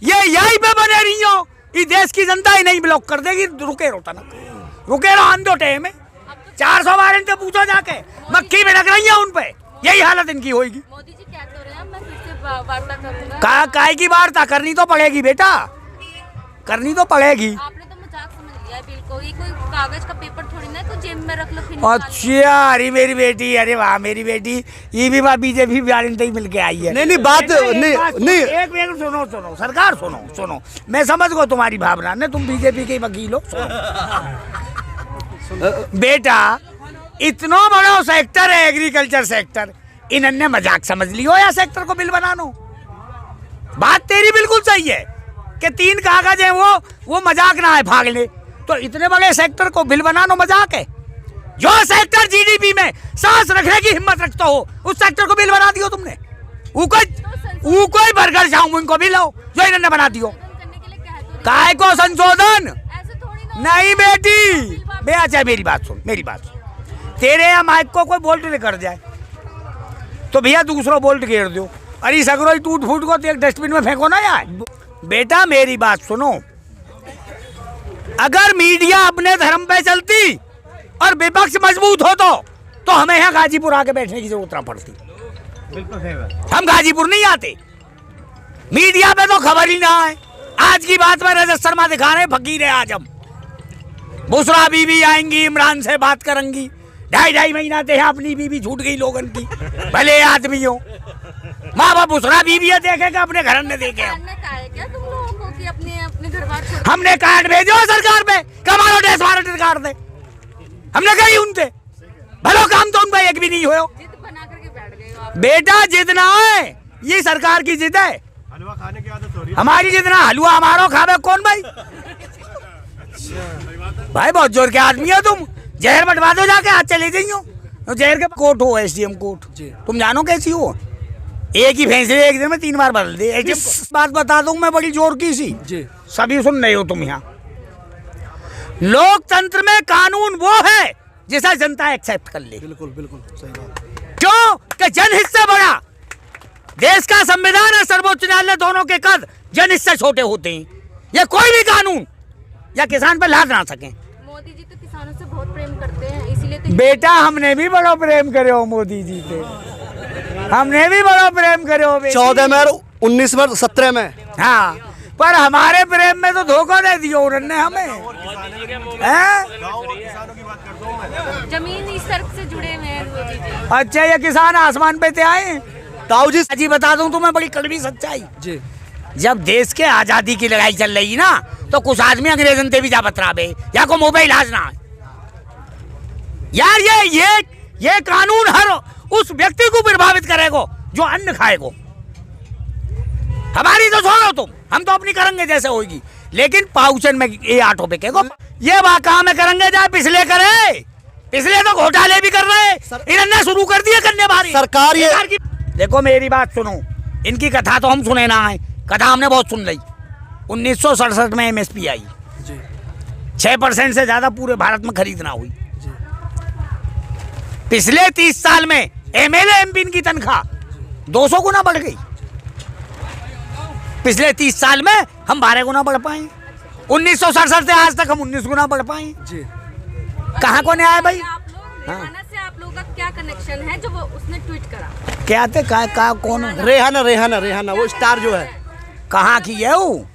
ये यहीं पे बने रही हो, ये देश की जनता ही नहीं ब्लॉक कर देगी। रुके रोता ना, रुके रहो आंदो टाइम में 400 बार इनसे पूछो जाके, मक्खी में लग रही है उन पे, यही हालत इनकी होगी। मोदी जी क्या कर रहे हैं, मैं फिर से वार्ता करूंगा। काय की वार्ता करनी तो पड़ेगी बेटा, करनी तो पड़ेगी। आपने तो मजाक समझ लिया है बिल्कुल, ये कोई कागज का पेपर थोड़ी ना है, जेब में रख लो फिर निकाल लो। अच्छा, अरे मेरी बेटी, अरे वाह मेरी बेटी, ये भी बात बीजेपी वाले से ही मिल के आई है। नहीं बात नहीं, एक मिनट सुनो सुनो सरकार, सुनो सुनो, मैं समझ गो तुम्हारी भावना ने, तुम बीजेपी के वकील हो। बेटा इतना बड़ा सेक्टर है एग्रीकल्चर सेक्टर, इन्होंने मजाक समझ लियो या सेक्टर को बिल बनानो। बात तेरी बिल्कुल सही है कि 3 कागज है वो मजाक ना है भागने, तो इतने बड़े सेक्टर को बिल बनानो मजाक है। जो सेक्टर जीडीपी में सांस रखने की हिम्मत रखता हो उस सेक्टर को बिल बना दियो तुमने। कोई बर्गर चाउमीन को बिल हो जो इन्होंने बना दियो। काय को संशोधन नहीं बेटी, बे अच्छा मेरी बात सुन, मेरी बात सुन, तेरे या माइक को कोई बोल्ट नहीं कर जाए तो भैया दूसरा बोल्ट घेर दो, अरे सगरो टूट फूट को एक डस्टबिन में फेंको ना यार। बेटा मेरी बात सुनो, अगर मीडिया अपने धर्म पे चलती और विपक्ष मजबूत हो तो हमें यहाँ गाजीपुर आके बैठने की जरूरत ना पड़ती। हम गाजीपुर नहीं आते, मीडिया पे तो खबर ही ना है। आज की बात में रजत शर्मा दिखा रहे फकीर है आजम, बुशरा बीबी आएंगी इमरान से बात करेंगी, 2.5 महीना थे अपनी बीबी छूट गई लोगन की, भले आदमी हो माँ बाप बुशरा बीबी देखेगा अपने घर में देखे। क्या तुम लोगों को कि अपने घर बार हमने कार्ड भेजो सरकार पे, कमालो डेस वारंट कार्ड दे, हमने कही उनसे भलो काम तो उनका एक भी नहीं हो। जिद बना करके बैठ गए हो आप। बेटा जिद ना है, ये सरकार की जिद है, हलवा खाने की आदत हो रही है। हमारी जिद ना, हलवा हमारो खावे कौन भाई? भाई बहुत जोर के आदमी हो तुम, जहर बटवा दो जाके, हाथ चले जाइयो। तो जहर के कोर्ट हो एसडीएम कोर्ट, तुम जानो कैसी हो, एक ही फैसले एक दिन में 3 बार बदल दे। बात बता दूं मैं बड़ी जोर की सी, सभी सुन रहे हो तुम यहाँ। लोकतंत्र में कानून वो है जिसे जनता एक्सेप्ट कर ले। बिल्कुल बिल्कुल सही बात। क्यों कि जनहित से बड़ा देश का संविधान है, सर्वोच्च न्यायालय, दोनों के कद जनहित से छोटे होते हैं। ये कोई भी कानून या किसान पे लाद ना सके। मोदी जी तो किसानों से बहुत प्रेम करते हैं, इसीलिए तो बेटा हमने भी बड़ा प्रेम करे हो मोदी जी से, हमने भी बड़ा प्रेम करे हो। 14 में, 19 में, 17 में, हाँ, पर हमारे प्रेम में तो धोखा दे दिया उन्होंने हमें। जमीन इस सड़क से जुड़े हुए हैं मोदी जी। अच्छा, ये किसान आसमान पे थे आए। ताऊ जी बता दूं तुम्हें बड़ी कड़वी सच्चाई, जी, जब देश के आजादी की लड़ाई चल रही ना तो कुछ आदमी अंग्रेजन ते भी जा बतराबे या को मोबाइल इलाज ना यार। ये कानून हर उस व्यक्ति को प्रभावित करेगा जो अन्न खाएगा। हमारी तो छोड़ो तुम, हम तो अपनी करेंगे जैसे होगी, लेकिन पाउचन में ये आटो पे कहेगा ये वाकई में करेंगे, जाए पिछले करे, पिछले तो घोटाले भी कर रहे, इन्होंने शुरू कर दिए करने वाली सरकार ये। देखो मेरी बात सुनो, इनकी कथा तो हम सुने ना है, कथा हमने बहुत सुन ली। 1967 में एमएसपी आई, 6% से ज्यादा पूरे भारत में खरीद ना हुई। पिछले 30 साल में एमएलए एमपी की तनख्वाह 200 गुना बढ़ गई। पिछले 30 साल में हम 12 गुना बढ़ पाए, 1967 से आज तक हम 19 गुना बढ़ पाए। कहाँ को न्याय भाई? रेहाना से आप लोगों का क्या कनेक्शन है जो वो उसने ट्वीट करा? क्या थे का कौन? रेहाना वो स्टार जो है, कहाँ की है वो?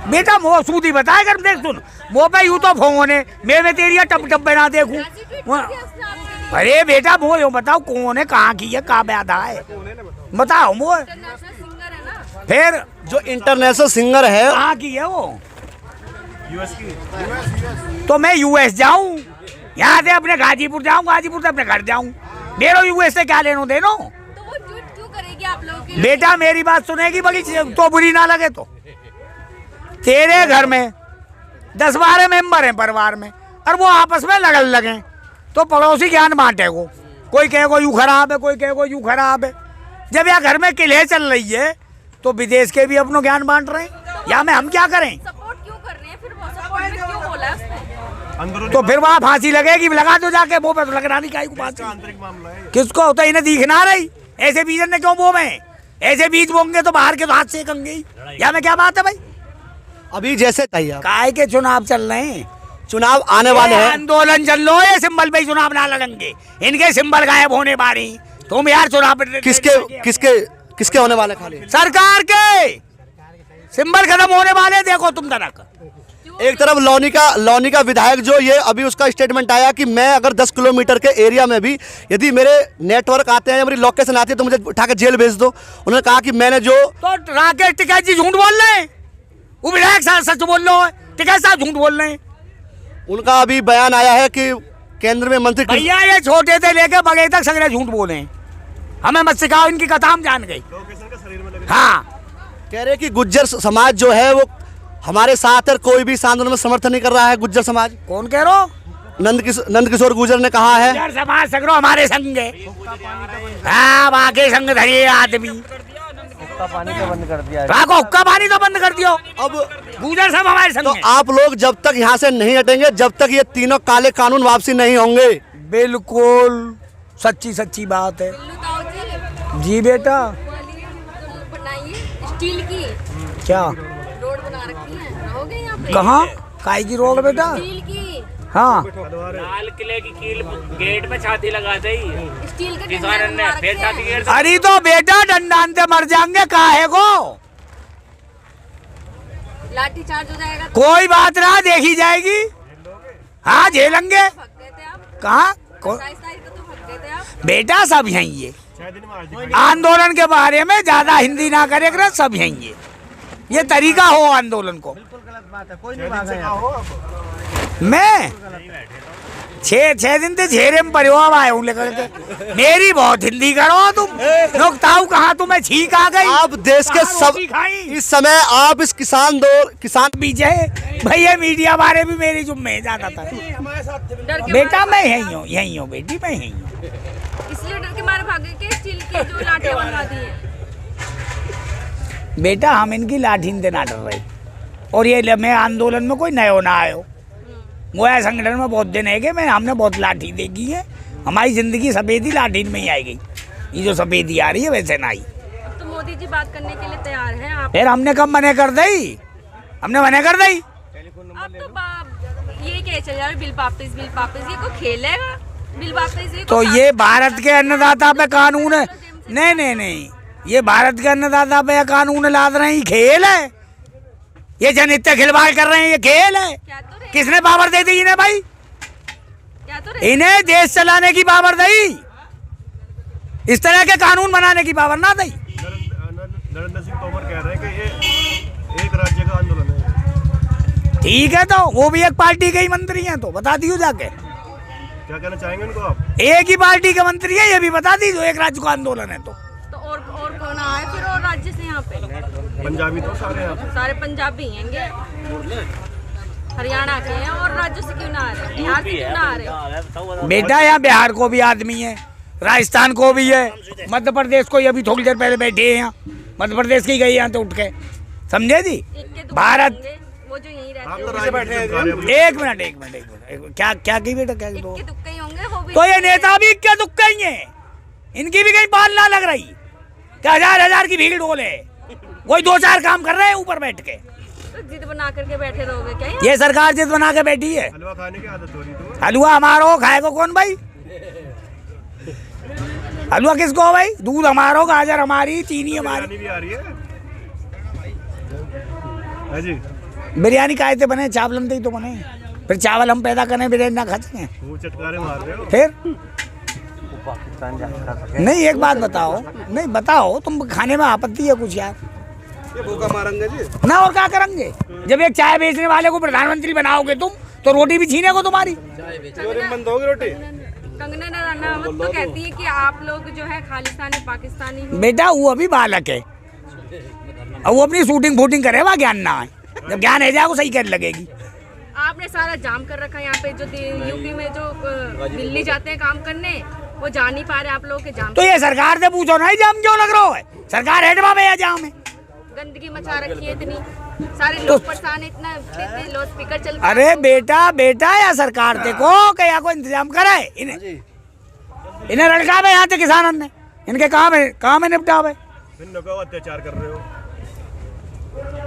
बेटा वो सूदी बताए कर, देख सुन वो पे यूं तो फोन है, मैं तेरी टप टप बना देखूं। अरे बेटा वो यो बताओ कौन है, कहाँ की है, कहाँ पैदा है, बताओ वो। सिंगर है ना, फिर जो इंटरनेशनल सिंगर है, कहाँ की है वो? यूएस की। तो मैं यूएस जाऊं, यहाँ से अपने गाजीपुर जाऊं, गाजीपुर से अपने घर जाऊं, मेरे यूएस से क्या लेनो देनो? तो वो ट्वीट क्यों करेगी आप लोगों के? बेटा मेरी बात सुनेगी बड़ी तो बुरी ना लगे तो। तेरे घर में 10-12 मेंबर हैं परिवार में, और वो आपस में लड़न लगे तो पड़ोसी ज्ञान बांटे को, कोई कहे को यूँ खराब है, कोई कहे को यूँ खराब है। जब यहाँ घर में किले चल रही है तो विदेश के भी अपनो ज्ञान बांट रहे हैं, या में हम क्या करें? सपोर्ट क्यों कर रहे हैं फिर? वो सपोर्ट में क्यों बोला है उसने? तो फिर वहाँ फांसी लगेगी, लगा दो जाके, वो पे तो लगना नहीं, काहे को फांसी? आंतरिक मामला है। किसको होता है, इन्हें दिख ना रही, ऐसे बीजन ने क्यों वो में ऐसे बीज बोंगे तो बाहर के तो हाथ सेकेंगे ही। यहाँ में क्या बात है भाई? अभी जैसे चाहिए आप। काय के चुनाव चल रहे हैं, चुनाव आने वाले ये हैं। आंदोलन चल लो, ये सिंबल पे ही चुनाव ना लड़ेंगे, इनके सिंबल गायब होने बारी। तुम यार चुनाव किसके किसके किसके होने वाले खाली? सरकार के सिंबल खत्म होने वाले, देखो तुम तनक। एक तरफ लौनी का विधायक जो ये अभी उसका स्टेटमेंट आया कि मैं अगर 10 किलोमीटर के एरिया में भी यदि मेरे नेटवर्क आते हैं या मेरी लोकेशन आती है तो मुझे उठा के जेल भेज दो। उन्होंने कहा कि मैंने जो तो राकेश टिकैत जी झूठ बोल रहे हैं, वो विधायक साहब सच बोल रहे हो, टिकैत साहब झूठ बोल रहे हैं। उनका अभी बयान आया है कि केंद्र में मंत्री भैया ये छोटे से लेके बड़े तक सगले झूठ बोले हैं, हमें मत सिखाओ, इनकी कथा हम जान गई। लोकेशन का शरीर में लगे। हाँ, कह रहे कि गुज्जर समाज जो है वो हमारे साथ है, कोई भी इस आंदोलन में समर्थन नहीं कर रहा है। गुज्जर समाज, कौन कह रहे हो? नंद किशोर गुर्जर ने कहा है। गुज्जर समाज सगरो हमारे संग है। हाँ, बाकी संग धरिए आदमी। पानी तो बंद कर दिया। राको हुक्का पानी तो बंद कर दियो। अब गुज्जर सब हमारे संग तो है। आप लोग जब तक यहाँ से नहीं हटेंगे, जब तक ये तीनों काले कानून वापसी नहीं होंगे। बिल्कुल सच्ची बात है बिल्लू ताऊ जी, जी बेटा। वाली तो बनाइए स्टील की क्या? रोड बना रखी है, रहोगे यहाँ पे? कहाँ? काय की रोड बेटा? स्टील की, हाँ, लाल किले की कील गेट में छाती लगा दी स्टील के किसान डंडे ने, बनवा फिर रखे छाती हैं। गेट अरे तो बेटा डंडान से मर जाएंगे काहे को, लाठी चार्ज हो जाएगा तो कोई बात ना, देखी जाएगी। हाँ झेलेंगे। भग गए थे आप, कहाँ? 27 तारीख को तो भग गए थे आप। बेटा सब यही है, 6 दिन में आज दिखेंगे। आंदोलन के बारे में ज्यादा हिंदी ना करे कर, सब यही है, ये तरीका हो आंदोलन को। 6 दिन से कहाँ हो आप? मैं 6 दिन से झेरे में परिवार आया हूँ लेकर के। मेरी बहुत हिंदी करो तुम, लोग ताऊ कहाँ तुम्हें छींक आ गई। आप देश के कहाँ सब रोटी खाई? इस समय आप इस किसान पीछे भैया मीडिया बारे भी मेरी जुम्मे है ज्यादा था। डर के बेटा मारे मैं यही हूँ बेटी, मैं यही हूँ। इसलिए डर के मारे भागे के स्टील की जो लाठी बनवा दी है। बेटा हम इनकी लाठी से ना डर रहे, और ये मैं आंदोलन में कोई नयो ना आयो, गोया संगठन में बहुत दिन है कि हमने बहुत लाठी देखी है, हमारी जिंदगी सफेदी लाठी में ही आई गई, ये जो सफेदी आ रही है वैसे ना आई। अब तो मोदी जी बात करने के लिए तैयार हैं आप। फिर हमने कब मने कर दी, हमने मने कर दी। अब तो ये क्या चल रहा है, बिल वापस, ये कोई खेलेगा? बिल वापस ये तो कोई ये भारत के अन्नदाता पे कानून है? नहीं, ये भारत के अन्नदाता पे कानून लाद रहे हैं, खेल है ये, जनित्य खिलवाड़ कर रहे हैं, ये खेल है। क्या तो रहे, किसने पावर दे दी इन्हें भाई? क्या तो रहे। इन्हें देश चलाने की पावर दी, इस तरह के कानून बनाने की पावर ना दी। नरेंद्र सिंह तोमर कह रहे हैं कि ये एक राज्य का आंदोलन है। ठीक है, तो वो भी एक पार्टी के ही मंत्री हैं, तो बता दियो जाके। क्या कहना चाहेंगे उनको आप? एक ही पार्टी के मंत्री है, ये भी बता दी, जो एक राज्य का आंदोलन है। तो और कौन आए फिर और राज्य से यहाँ पे? पंजाबी तो सारे हैं। सारे पंजाबी हैंगे, हरियाणा के हैं, और राज्यों से क्यों ना आ रहे, बिहार से क्यों ना आ रहे? बेटा यहाँ बिहार को भी आदमी है, राजस्थान को भी है, मध्य प्रदेश को, अभी थोड़ी देर पहले बैठे हैं यहाँ, मध्य प्रदेश की गई यहाँ तो उठ के, समझे जी। एक के दो भारत, होंगे, वो जो यहीं आप रहते तो हैं, राजनीति से कार्य भी- एक मिनट, क्या की बेटा, क्या की दो? इक्के दुक्के ही होंगे, वो भी तो ये नेता भी क्या दुक्का ही है, इनकी भी कहीं बाल ना लग रही, क्या हजार की भीड़ डोले, वही 2-4 काम कर रहे हैं ऊपर बैठ के। तो जिद बना करके बैठे रहोगे क्या यहाँ? ये सरकार जिद बना के बैठी है। हलवा खाने की आदत हो रही तो हलवा हमारा हो, खाए को कौन भाई? हलवा किसको हो भाई? दूध हमारा हो, गाजर हमारी, चीनी हमारी। बिरयानी भी आ रही है। हाँ जी, बिरयानी काहे से बने? चावल ही तो बने, फिर चावल हम पैदा करें, बिरयानी ना खाते हैं वो चटकारे मार रहे हो। फिर? पाकिस्तान जा सके। नहीं एक बात बताओ, नहीं बताओ, तुम खाने में आपत्ति है कुछ यार? ये भूखा मारेंगे जी। ना और क्या करेंगे? जब एक चाय बेचने वाले को प्रधानमंत्री बनाओगे तुम, तो रोटी भी छीने को तुम्हारी। बंद होगी रोटी। कंगना रनावत तो कहती है कि आप लोग जो है खालिस्तानी पाकिस्तानी हो। बेटा वो अभी बालक है, अब वो अपनी शूटिंग फूटिंग करे, वह ज्ञान ना है, जब ज्ञान है जाएगा सही कहने लगेगी। आपने सारा जाम कर रखा है यहाँ पे, जो यूपी में जो दिल्ली जाते हैं काम करने, वो जा नहीं पा रहे आप लोगों के जाम। तो ये सरकार से पूछो ना, जाम क्यों लग रहा है? सरकार हेडवा में या जाम है? गंदगी मचा रखी है इतनी, सारे लोग परेशान, इतना लाउड स्पीकर चल। अरे बेटा या सरकार देखो कि या कोई इंतजाम करे, इन्हें लड़का में यहाँ थे किसानन ने, इनके काम है निपटावे। भिन्न को अत्याचार कर रहे हो।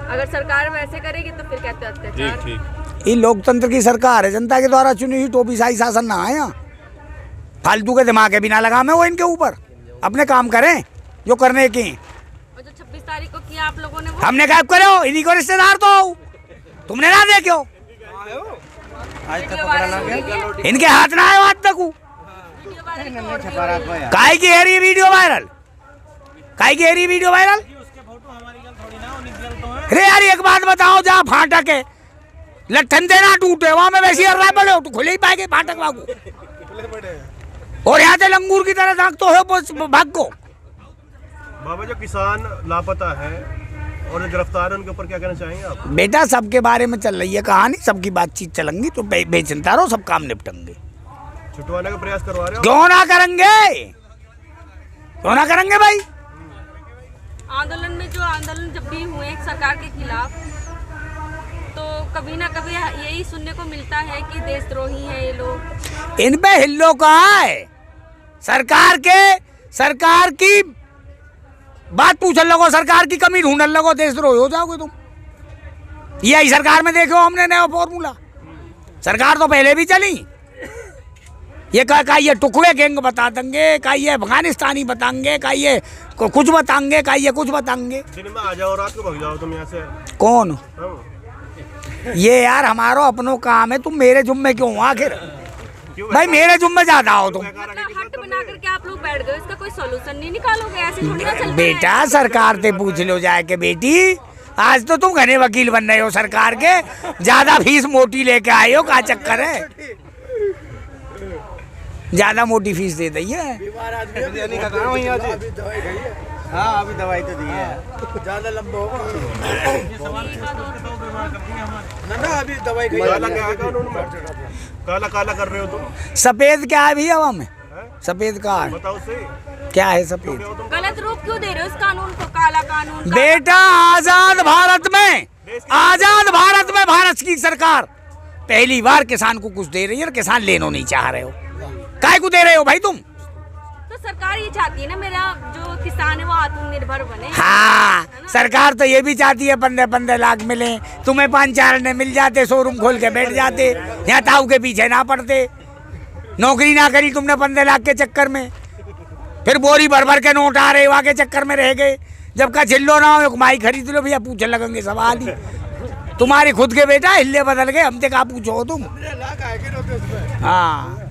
अगर सरकार वैसे करेगी तो फिर कहते हैं अत्याचार। ये लोकतंत्र की सरकार है, जनता के द्वारा चुनी हुई टोपीशाही शासन ना आया। फालतू के दिमाग के बिना लगा मैं वो इनके ऊपर, अपने काम करें जो करने के। और जो 26 तारीख को किया आप लोगों ने वो हमने क्या करो, इन्हीं को रिश्तेदार तो हो, तुमने ना देखो वीडियो वायरल हो गई है। इनके हाथ ना आए आज तक। वीडियो वायरल हो गई है। काहे की है ये वीडियो वायरल, काहे की है ये वीडियो वायरल? अरे यार एक बात बताओ, जहाँ फाटक है लट्ठन देना टूटे वहां में वैसी हर बड़े हो तो खुले ही पाएंगे फाटक वागू, और यहाँ से लंगूर की तरह झांकते हो भाग को। बाबा जो किसान लापता है और जो गिरफ्तार है उनके ऊपर क्या कहना चाहेंगे आप? बेटा सबके बारे में चल रही है कहानी, सबकी बातचीत चलेंगी तो बेचिंता रहो, सब काम निपटेंगे। छुटवाने का प्रयास करवा रहे हो? क्यों ना करेंगे, क्यों ना करेंगे भाई। आंदोलन में जो आंदोलन जब भी हुए सरकार के खिलाफ, तो कभी ना कभी यही सुनने को मिलता है कि देशद्रोही है ये लोग। इन पे हिल्लो कहाँ है? सरकार की बात पूछने लगो, सरकार की कमी ढूंढने लगो, देशद्रोही हो जाओगे तुम। यही सरकार में देखो हमने नया फॉर्मूला, सरकार तो पहले भी चली। ये का ये टुकड़े गैंग बता देंगे, का ये अफगानिस्तानी बताएंगे, का ये कुछ बताएंगे, का ये कुछ बताएंगे। दिन में आ जाओ, रात को भाग जाओ तुम यहाँ से। कौन हम। ये यार हमारो अपनो काम है, तुम मेरे जुम्मे क्यों हो आखिर? भाई मेरे जुम्मे ज्यादा हो तुम। मतलब हट बना करके आप लोग बैठ गए, इसका कोई सोल्यूशन नहीं निकालोगे? ऐसे थोड़ी ना चलता है। बेटा सरकार से पूछ लो जाए के बेटी, आज तो तुम घने वकील बन रहे हो सरकार के, ज्यादा फीस मोटी लेके आए हो, का चक्कर है? ज्यादा मोटी फीस दे दी है। हाँ अभी दवाई तो दी है, ज्यादा लंबा होगा ना, अभी दवाई काला क्या है कानून में? काला काला कर रहे हो तुम। सफेद क्या है भी हवा में? सफेद का है, बताओ सही क्या है सफेद? गलत रूप क्यों दे रहे हो इस कानून को, काला कानून? बेटा आजाद भारत में भारत की सरकार पहली बार किसान को कुछ दे रही है, और किसान लेनो नहीं चाह रहे हो। काय को दे रहे हो भाई तुम? तो सरकार ये चाहती है ना मेरा जो किसान है वो आत्मनिर्भर बने। हाँ, सरकार तो ये भी चाहती है 15-15 लाख मिले, तुम्हें 5-4 ने मिल जाते, शोरूम खोल के बैठ जाते, यहाँ ताऊ के पीछे ना पड़ते। नौकरी ना करी तुमने 15 लाख के चक्कर में, फिर बोरी भर भर के नोट आ रहे, वहाँ के चक्कर में रह गए। जब का चिल्लो ना हो माई खरीद लो भैया, पूछने लगेंगे सवाल ही। तुम्हारे खुद के बेटा हिल्ले बदल गए, हमसे कहाँ पूछो तुम। लाख आएंगे ना उसमें। हाँ